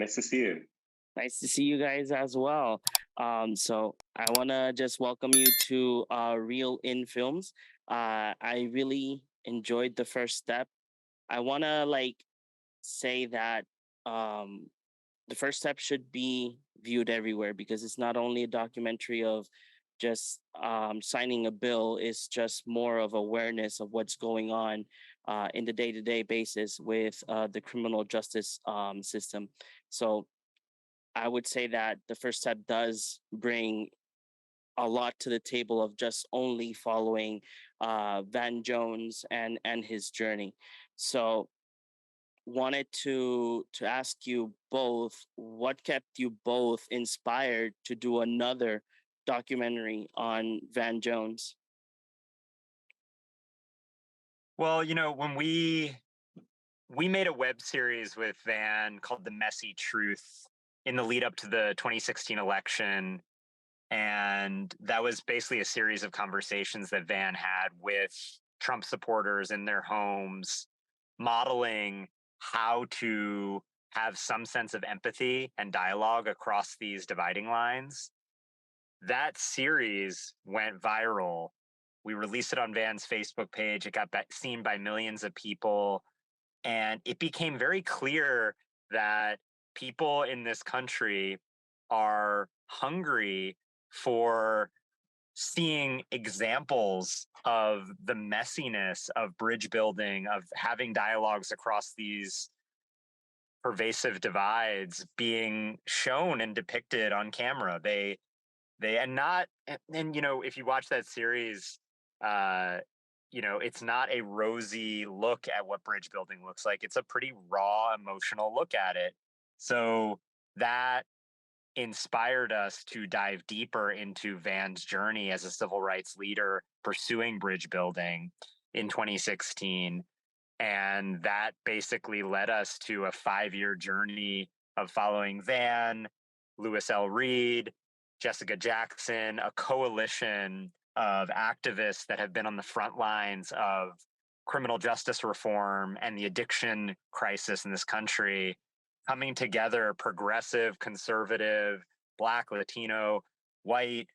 Nice to see you. Nice to see you guys as well. So I want to just welcome you to Real in Films. I really enjoyed the first step. I want to say that um, the first step should be viewed everywhere because it's not only a documentary of just signing a bill. It's just more of awareness of what's going on in the day-to-day basis with the criminal justice system. So I would say that the first step does bring a lot to the table of just only following Van Jones and his journey. So wanted to ask you both what kept you both inspired to do another documentary on Van Jones. Well, when we made a web series with Van called The Messy Truth in the lead up to the 2016 election. And that was basically a series of conversations that Van had with Trump supporters in their homes, modeling how to have some sense of empathy and dialogue across these dividing lines. That series went viral. We released it on Van's Facebook page. It got seen by millions of people. And it became very clear that people in this country are hungry for seeing examples of the messiness of bridge building, of having dialogues across these pervasive divides being shown and depicted on camera. If you watch that series, it's not a rosy look at what bridge building looks like. It's a pretty raw, emotional look at it. So that inspired us to dive deeper into Van's journey as a civil rights leader pursuing bridge building in 2016. And that basically led us to a 5-year journey of following Van, Louis L. Reed, Jessica Jackson, a coalition of activists that have been on the front lines of criminal justice reform and the addiction crisis in this country, coming together, progressive, conservative, Black, Latino, white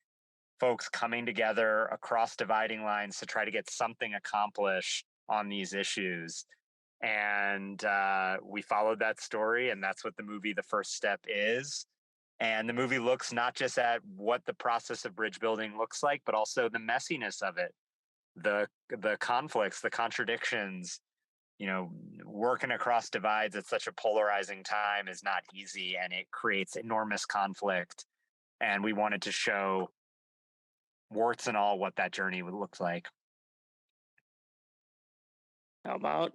folks coming together across dividing lines to try to get something accomplished on these issues. And we followed that story, and that's what the movie The First Step is. And the movie looks not just at what the process of bridge building looks like, but also the messiness of it, the conflicts, the contradictions. Working across divides at such a polarizing time is not easy, and it creates enormous conflict. And we wanted to show warts and all what that journey would look like. How about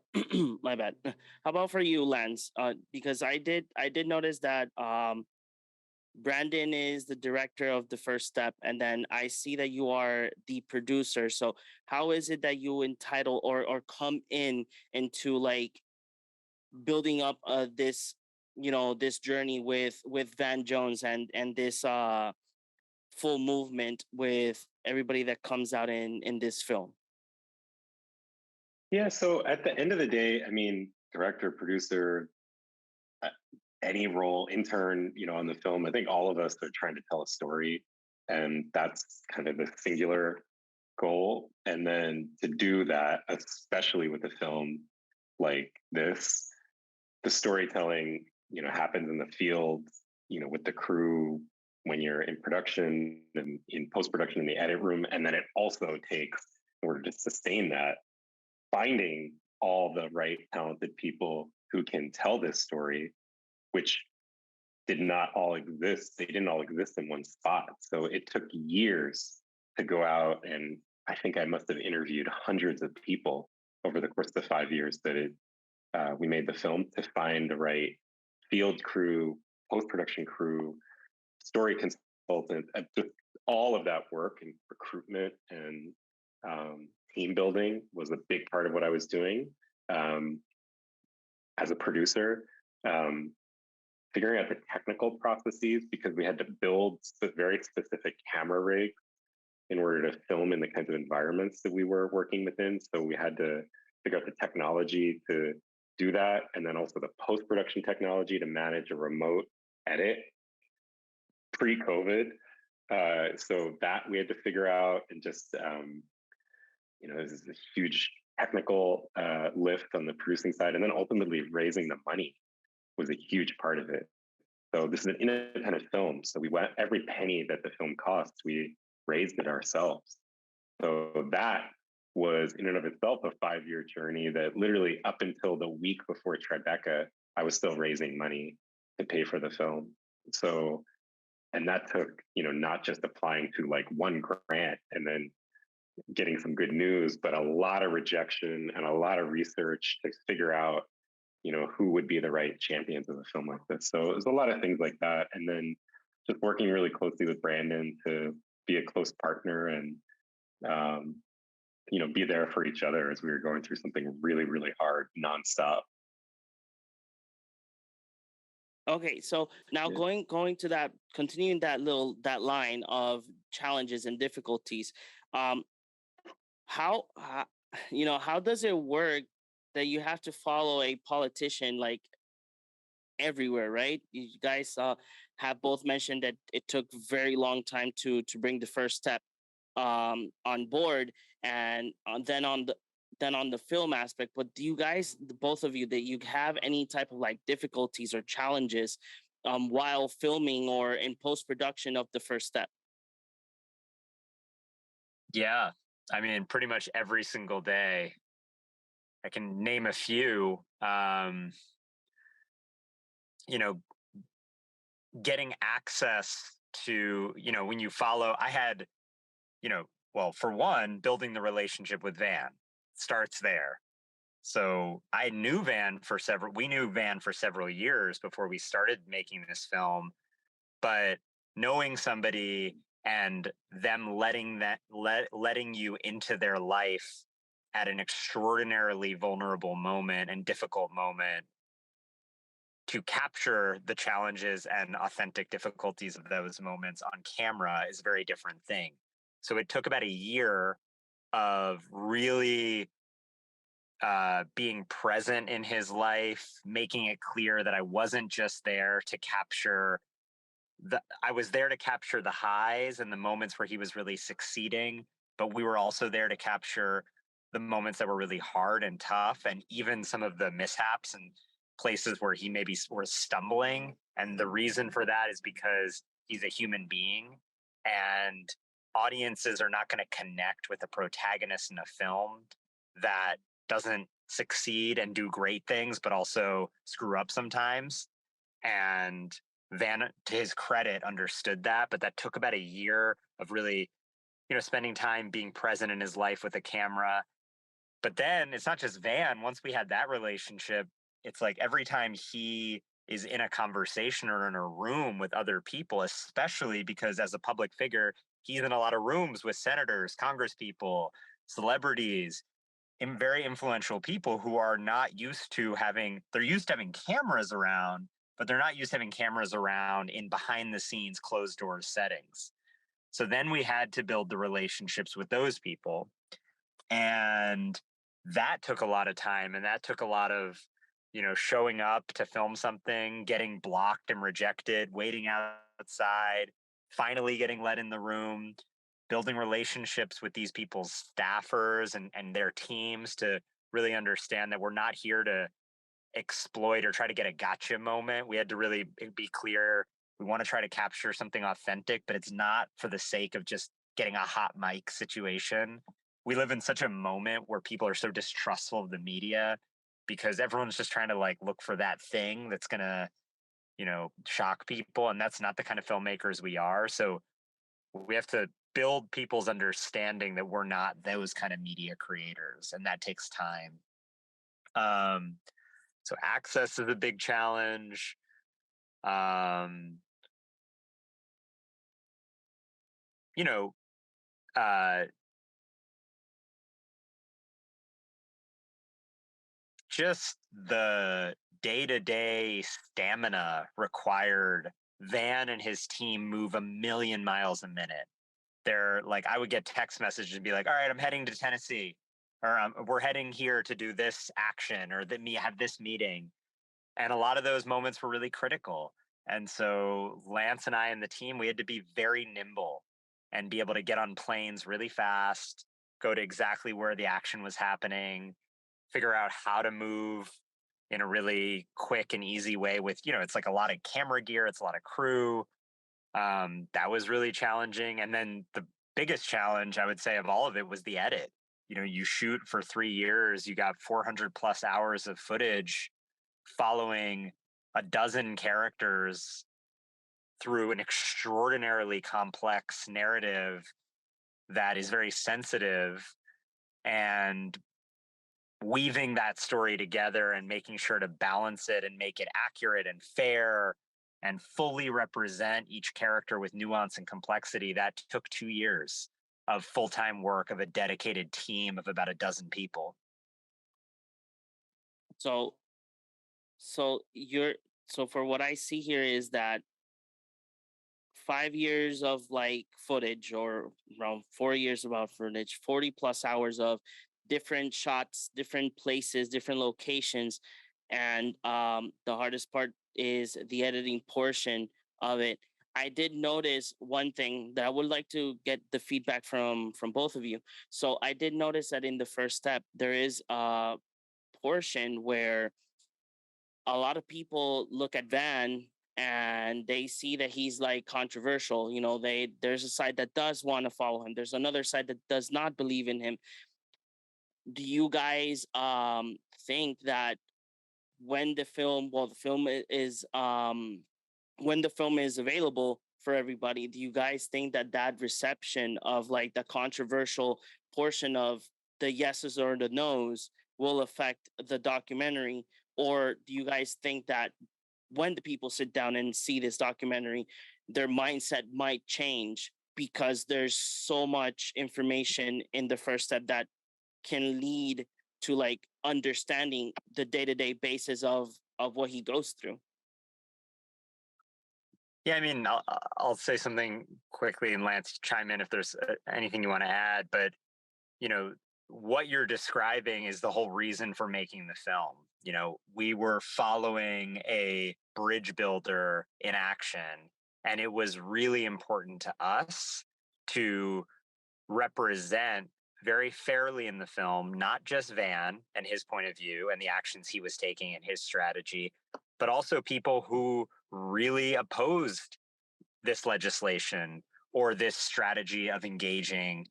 my bad? How about for you, Lance? Because I did notice that Brandon is the director of The First Step, and then I see that you are the producer. So how is it that you entitle or come into building up this journey with Van Jones and this full movement with everybody that comes out in this film? Yeah, so at the end of the day, I mean, director, producer, uh, any role, intern, on the film, I think all of us are trying to tell a story, and that's kind of the singular goal. And then to do that, especially with a film like this, the storytelling, happens in the field, with the crew when you're in production and in post-production in the edit room. And then it also takes, in order to sustain that, finding all the right talented people who can tell this story, which did not all exist. They didn't all exist in one spot. So it took years to go out, and I think I must have interviewed hundreds of people over the course of the 5 years that we made the film, to find the right field crew, post-production crew, story consultant, just all of that work and recruitment and team building was a big part of what I was doing as a producer. Figuring out the technical processes, because we had to build very specific camera rigs in order to film in the kinds of environments that we were working within. So we had to figure out the technology to do that, and then also the post-production technology to manage a remote edit pre-COVID. So that we had to figure out, and just this is a huge technical lift on the producing side, and then ultimately raising the money was a huge part of it. So this is an independent film, so we went every penny that the film costs, we raised it ourselves. So that was in and of itself a 5-year journey that literally up until the week before Tribeca, I was still raising money to pay for the film. So, and that took, not just applying to like one grant and then getting some good news, but a lot of rejection and a lot of research to figure out, who would be the right champions of a film like this. So there's a lot of things like that. And then just working really closely with Brandon to be a close partner and, be there for each other as we were going through something really, really hard, nonstop. Okay, so now going to that, continuing that line of challenges and difficulties, how how does it work that you have to follow a politician like everywhere, right? You guys have both mentioned that it took very long time to bring the first step on board, and then on the film aspect. But do you guys, both of you, that you have any type of like difficulties or challenges while filming or in post production of the first step? Yeah, I mean, pretty much every single day. I can name a few. Getting access to, when you follow, I had, well, for one, building the relationship with Van starts there. So we knew Van for several years before we started making this film, but knowing somebody and them letting you into their life at an extraordinarily vulnerable moment and difficult moment to capture the challenges and authentic difficulties of those moments on camera is a very different thing. So it took about a year of really being present in his life, making it clear that I wasn't just there to capture I was there to capture the highs and the moments where he was really succeeding, but we were also there to capture the moments that were really hard and tough, and even some of the mishaps and places where he maybe was stumbling. And the reason for that is because he's a human being, and audiences are not going to connect with a protagonist in a film that doesn't succeed and do great things, but also screw up sometimes. And Van, to his credit, understood that, but that took about a year of really, spending time being present in his life with a camera. But then it's not just Van. Once we had that relationship, it's like every time he is in a conversation or in a room with other people, especially because as a public figure, he's in a lot of rooms with senators, congresspeople, celebrities, and very influential people who are not used to they're used to having cameras around, but they're not used to having cameras around in behind the scenes, closed door settings. So then we had to build the relationships with those people. And that took a lot of time, and that took a lot of, showing up to film something, getting blocked and rejected, waiting outside, finally getting let in the room, building relationships with these people's staffers and their teams to really understand that we're not here to exploit or try to get a gotcha moment. We had to really be clear. We want to try to capture something authentic, but it's not for the sake of just getting a hot mic situation. We live in such a moment where people are so distrustful of the media because everyone's just trying to like look for that thing that's going to, shock people. And that's not the kind of filmmakers we are. So we have to build people's understanding that we're not those kind of media creators, and that takes time. So access is a big challenge. You know, just the day-to-day stamina required. Van and his team move 1,000,000 miles a minute. They're like, I would get text messages and be like, all right, I'm heading to Tennessee. or we're heading here to do this action, or that me have this meeting. And a lot of those moments were really critical. And so Lance and I and the team, we had to be very nimble and be able to get on planes really fast, go to exactly where the action was happening, figure out how to move in a really quick and easy way with, it's like a lot of camera gear, it's a lot of crew. That was really challenging. And then the biggest challenge, I would say, of all of it was the edit. You shoot for 3 years, you got 400 plus hours of footage following a dozen characters through an extraordinarily complex narrative that is very sensitive, and weaving that story together and making sure to balance it and make it accurate and fair and fully represent each character with nuance and complexity. That took 2 years of full-time work of a dedicated team of about a dozen people. So so for what I see here is that 5 years of like footage, or around 4 years of footage, 40 plus hours of different shots, different places, different locations. And the hardest part is the editing portion of it. I did notice one thing that I would like to get the feedback from both of you. So I did notice that in the first step, there is a portion where a lot of people look at Van and they see that he's like controversial. There's a side that does want to follow him. There's another side that does not believe in him. Do you guys think that when the film, when the film is available for everybody, do you guys think that reception of like the controversial portion of the yeses or the nos will affect the documentary? Or do you guys think that when the people sit down and see this documentary, their mindset might change because there's so much information in the first step that can lead to like understanding the day-to-day basis of what he goes through? Yeah, I mean, I'll say something quickly, and Lance, chime in if there's anything you want to add. But what you're describing is the whole reason for making the film. We were following a bridge builder in action, and it was really important to us to represent very fairly in the film, not just Van and his point of view and the actions he was taking and his strategy, but also people who really opposed this legislation or this strategy of engaging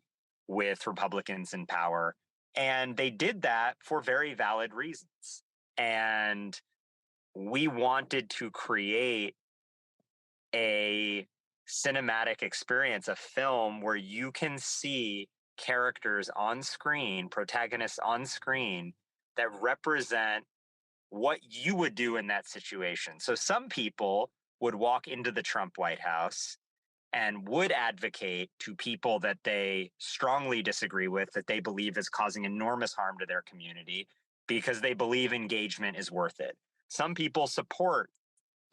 with Republicans in power. And they did that for very valid reasons. And we wanted to create a cinematic experience, a film where you can see characters on screen, protagonists on screen, that represent what you would do in that situation. So some people would walk into the Trump White House and would advocate to people that they strongly disagree with, that they believe is causing enormous harm to their community, because they believe engagement is worth it. Some people support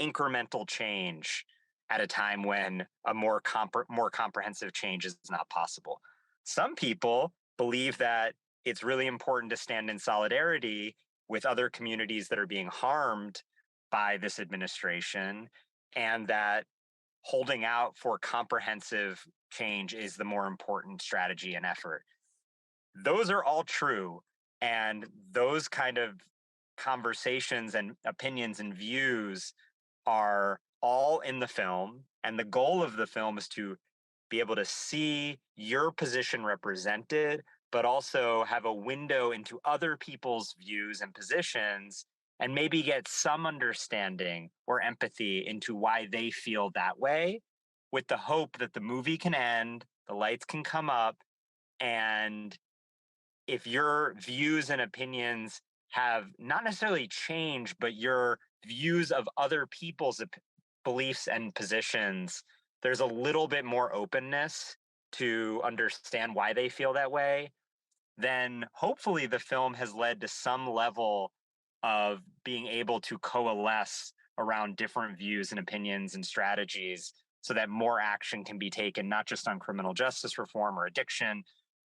incremental change at a time when a more comprehensive change is not possible. Some people believe that it's really important to stand in solidarity with other communities that are being harmed by this administration, and that holding out for comprehensive change is the more important strategy and effort. Those are all true. And those kind of conversations and opinions and views are all in the film. And the goal of the film is to be able to see your position represented, but also have a window into other people's views and positions, and maybe get some understanding or empathy into why they feel that way, with the hope that the movie can end, the lights can come up, and if your views and opinions have not necessarily changed, but your views of other people's beliefs and positions, there's a little bit more openness to understand why they feel that way, then hopefully the film has led to some level of being able to coalesce around different views and opinions and strategies, so that more action can be taken, not just on criminal justice reform or addiction,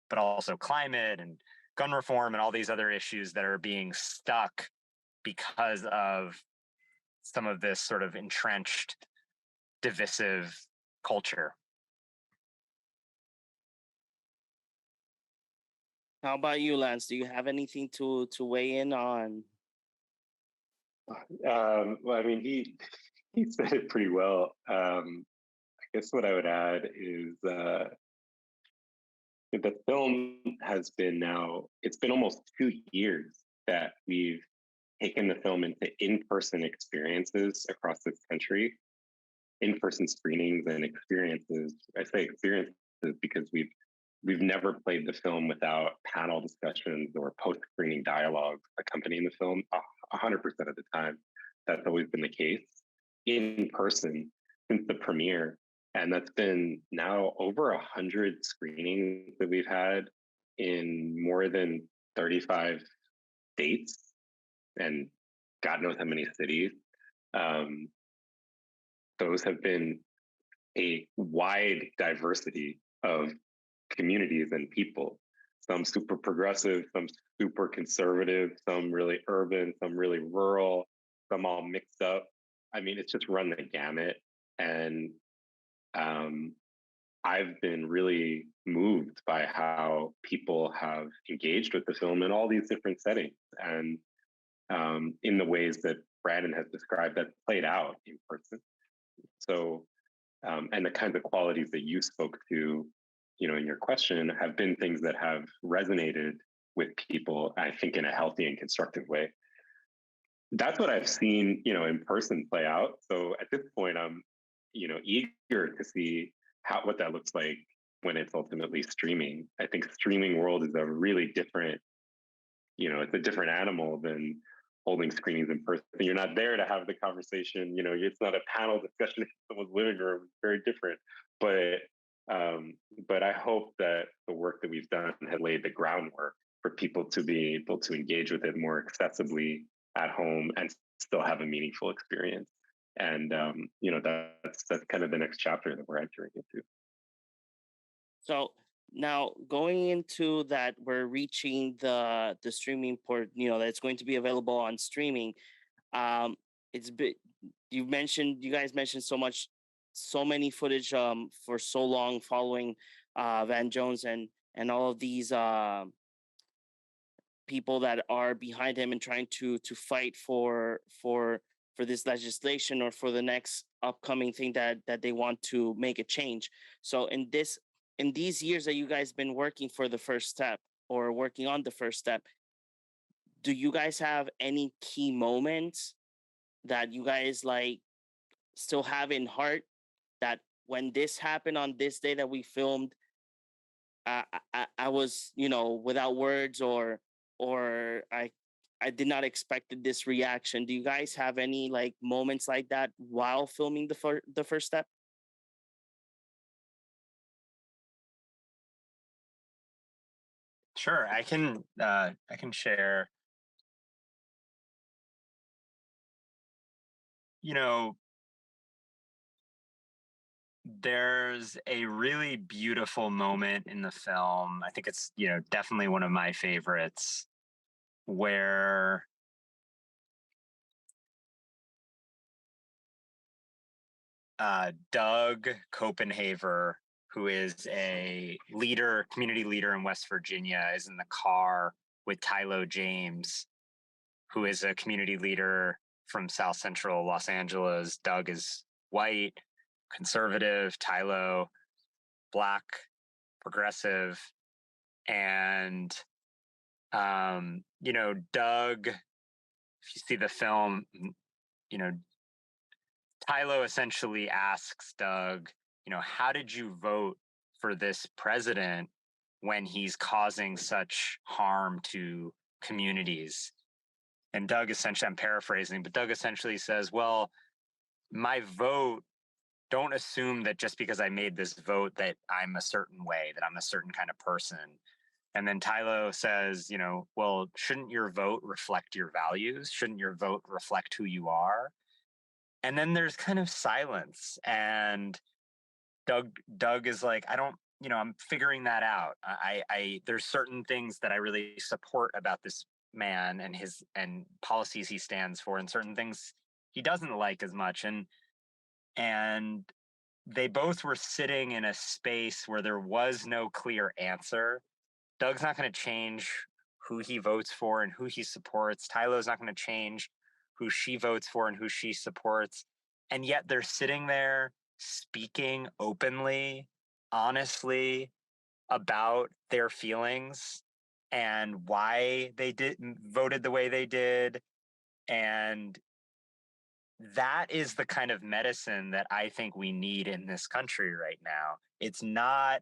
but also climate and gun reform and all these other issues that are being stuck because of some of this sort of entrenched, divisive culture. How about you, Lance? Do you have anything to weigh in on? Well, I mean, he said it pretty well. I guess what I would add is the film has been now, it's been almost 2 years that we've taken the film into in-person experiences across this country, in-person screenings and experiences. I say experiences because we've never played the film without panel discussions or post-screening dialogue accompanying the film. 100% of the time, that's always been the case in person since the premiere. And that's been now over 100 screenings that we've had in more than 35 states and God knows how many cities. Those have been a wide diversity of communities and people, some super progressive, some super conservative, some really urban, some really rural, some all mixed up. I mean, it's just run the gamut. And I've been really moved by how people have engaged with the film in all these different settings and in the ways that Brandon has described that played out in person. So, and the kinds of qualities that you spoke to, in your question have been things that have resonated with people, I think, in a healthy and constructive way. That's what I've seen, in person play out. So at this point, I'm, eager to see what that looks like when it's ultimately streaming. I think streaming world is a really different, it's a different animal than holding screenings in person. You're not there to have the conversation. It's not a panel discussion in someone's living room. It's very different. But I hope that the work that we've done has laid the groundwork for people to be able to engage with it more accessibly at home and still have a meaningful experience. And that's kind of the next chapter that we're entering into. So now going into that, we're reaching the streaming port. That's going to be available on streaming. It's been, you guys mentioned so many footage for so long following Van Jones and all of these people that are behind him and trying to fight for this legislation or for the next upcoming thing that they want to make a change. So in these years that you guys been working for the first step or working on the first step, do you guys have any key moments that you guys like still have in heart, that when this happened on this day that we filmed, I was, without words, or I did not expect this reaction? Do you guys have any like moments like that while filming the first step? Sure, I can share. There's a really beautiful moment in the film. I think it's, definitely one of my favorites, where Doug Copenhaver, who is a community leader in West Virginia, is in the car with Tylo James, who is a community leader from South Central Los Angeles. Doug is white, conservative, Tylo, Black, progressive. And, Doug, if you see the film, Tylo essentially asks Doug, how did you vote for this president when he's causing such harm to communities? And Doug essentially, I'm paraphrasing, but Doug essentially says, well, my vote, don't assume that just because I made this vote that I'm a certain way, that I'm a certain kind of person. And then Tylo says, well, shouldn't your vote reflect your values? Shouldn't your vote reflect who you are? And then there's kind of silence. And Doug is like, I don't, I'm figuring that out. There's certain things that I really support about this man and his and policies he stands for, and certain things he doesn't like as much. And they both were sitting in a space where there was no clear answer. Doug's not going to change who he votes for and who he supports. Tylo's not going to change who she votes for and who she supports. And yet they're sitting there speaking openly, honestly about their feelings and why they voted the way they did. And that is the kind of medicine that I think we need in this country right now. It's not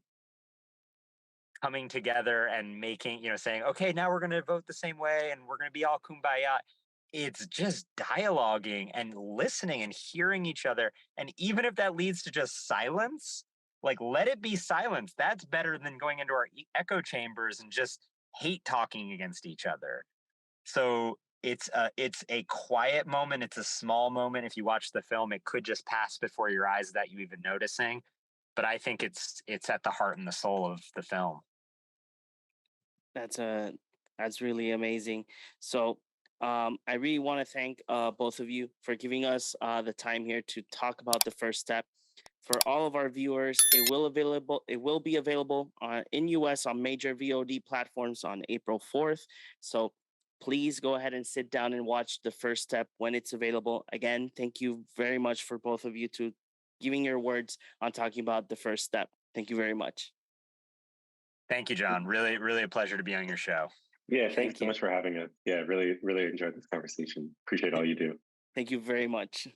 coming together and making, saying, okay, now we're going to vote the same way and we're going to be all kumbaya. It's just dialoguing and listening and hearing each other. And even if that leads to just silence, like let it be silence. That's better than going into our echo chambers and just hate talking against each other. So it's a quiet moment. It's a small moment. If you watch the film, it could just pass before your eyes without you even noticing. But I think it's at the heart and the soul of the film. That's really amazing. So I really want to thank both of you for giving us the time here to talk about the first step. For all of our viewers, it will be available in US on major VOD platforms on April 4th. So please go ahead and sit down and watch the first step when it's available. Again, thank you very much for both of you to giving your words on talking about the first step. Thank you very much. Thank you, John. Really, really a pleasure to be on your show. Yeah, thanks so much for having us. Yeah, really, really enjoyed this conversation. Appreciate all you do. Thank you very much.